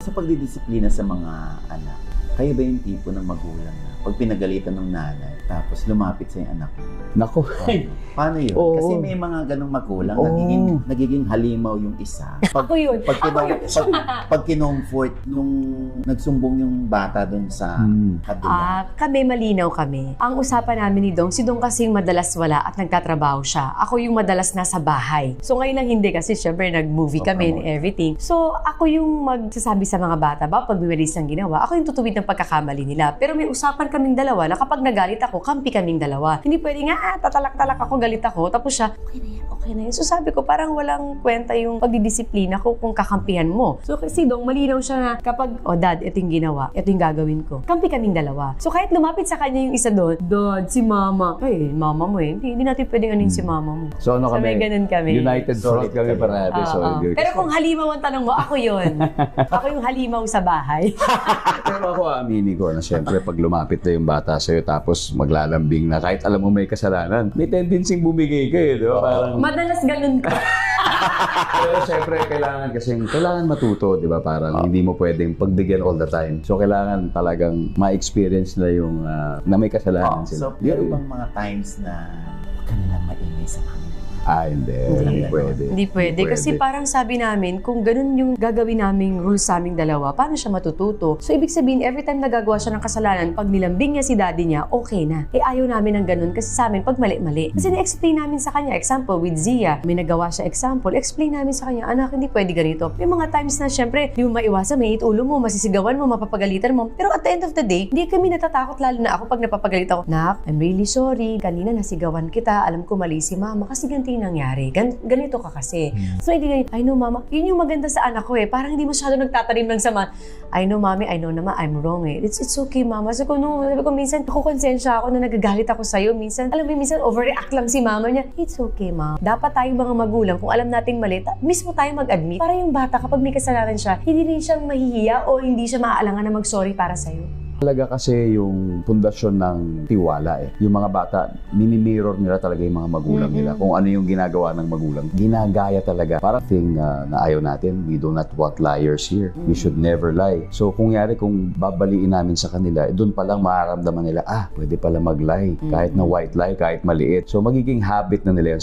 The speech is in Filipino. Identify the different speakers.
Speaker 1: Sa pagdidisiplina sa mga anak, kayo ba yung tipo ng magulang na pag pinagalitan ng nanay, tapos lumapit sa yung anak mo?
Speaker 2: Nako.
Speaker 1: Paano yun?
Speaker 2: Oo.
Speaker 1: Kasi may mga ganong magulang,
Speaker 2: Oo.
Speaker 1: nagiging halimaw yung isa.
Speaker 3: Ako yun.
Speaker 1: Pag kinomfort nung nagsumbong yung bata dun sa kabila.
Speaker 3: Kami, malinaw kami. Ang usapan namin ni Dong, si Dong kasing madalas wala at nagtatrabaho siya. Ako yung madalas nasa bahay. So ngayon lang hindi kasi syempre nag-movie kami and everything. So ako yung magsasabi sa mga bata ba pag may mali siyang ginawa, ako yung tutuwid ng pagkakamali nila. Pero may usapan kaming dalawa na kapag nagalit ako, kampi kaming dalawa. Hindi pwede nga, tatalak-talak ako, galit ako. Tapos siya, okay na yan. So sabi ko, parang walang kwenta yung pagdidisiplina ko kung kakampihan mo. So kasi Dong, malinaw siya na kapag, dad, ito yung ginawa, ito yung gagawin ko. Kampi kaming dalawa. So kahit lumapit sa kanya yung isa doon, dad, si mama. Ay, mama mo eh. Hindi natin pwedeng anin si mama mo.
Speaker 2: So ano
Speaker 3: So,
Speaker 2: kami?
Speaker 3: may ganun kami.
Speaker 2: United front kami parati.
Speaker 3: Pero kung halimaw ang tanong mo, ako yun. Ako yung halimaw sa bahay.
Speaker 2: Pero ako aminin ko na siyempre pag lumapit na yung bata sa'yo tapos maglalambing na kahit alam mo may kasalanan, may tendency bumigay ka eh, di ba? Parang...
Speaker 3: Madalas ganun ka.
Speaker 2: Pero siyempre kailangan matuto, di ba? Parang hindi mo pwedeng pagbigyan all the time. So kailangan talagang ma-experience na yung na may kasalanan sila.
Speaker 1: So, meron bang mga times na kanilang maingay sa kanila?
Speaker 2: Hindi pwede.
Speaker 3: Hindi pwede. Kasi parang sabi namin, kung ganun yung gagawin naming rules sa aming dalawa, paano siya matututo? So, ibig sabihin, every time nagagawa siya ng kasalanan, pag nilambing niya si daddy niya, okay na. Ayaw namin ng ganun kasi sa amin, pag mali-mali. Kasi na-explain namin sa kanya, example, with Zia, may nagawa siya example, explain namin sa kanya, anak, hindi pwede ganito. May mga times na, syempre, di mo maiwasan, may ulo mo, masisigawan mo, mapapagalitan mo. Pero at the end of the day, hindi kami natatakot, lalo na ako pag napapagalita ako, Nak, I'm really sorry, kanina nasigawan kita, alam ko mali si mama, kasi ganito nangyari. Ganito ka kasi. So, hindi I know, mama. Yun yung maganda sa anak ko eh. Parang hindi masyado nagtatanim ng sama. I know, mami. I know naman. I'm wrong eh. It's okay, mama. Sabi ko, minsan, konsensya ako na nagagalit ako sa'yo. Minsan, alam mo, minsan, overreact lang si mama niya. It's okay, mama. Dapat tayong mga magulang, kung alam nating mali, mismo tayo mag-admit. Para yung bata, kapag may kasalanan siya, hindi rin siyang mahihiya o hindi siya maaalangan na mag-sorry para sa'yo.
Speaker 2: Talaga kasi yung pundasyon ng tiwala eh. Yung mga bata, mini-mirror nila talaga yung mga magulang nila. Kung ano yung ginagawa ng magulang. Ginagaya talaga. Parang thing na ayaw natin, we do not want liars here. We should never lie. So kung babaliin namin sa kanila, doon pa lang mararamdaman nila, pwede pala mag-lie. Kahit na white lie, kahit maliit. So magiging habit na nila yun.